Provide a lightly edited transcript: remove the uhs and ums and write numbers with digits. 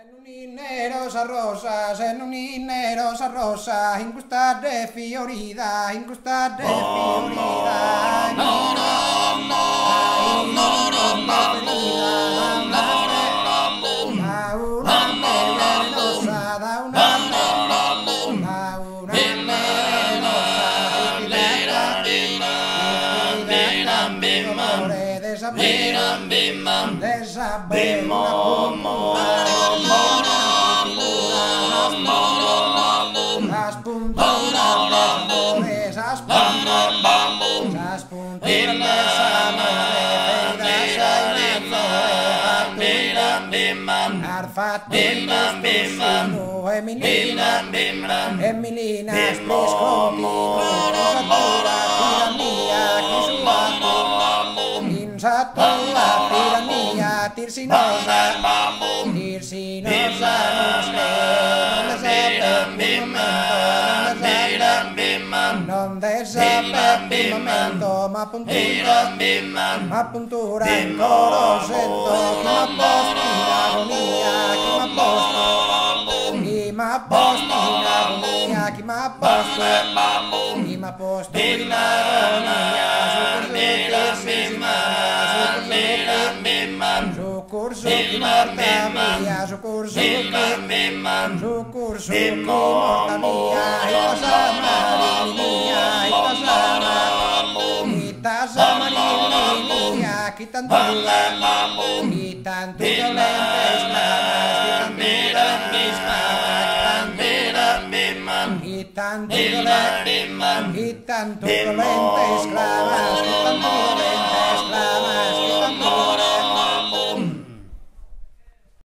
En un innerosa rosas, en un innerosa rosa, incrustate fiorida, incrustate fiorida. No, no, no, no, no, no, las punturas Emilinas, please Insatola, tiranía, tirsinosa, donde sape un momento, ma puntura in coro sento, chi m'ha posto in agonia, chi m'ha posto in agonia, soccorso chi morta mia, soccorso chi morta mia, itasama chi tanto dolente esclavas,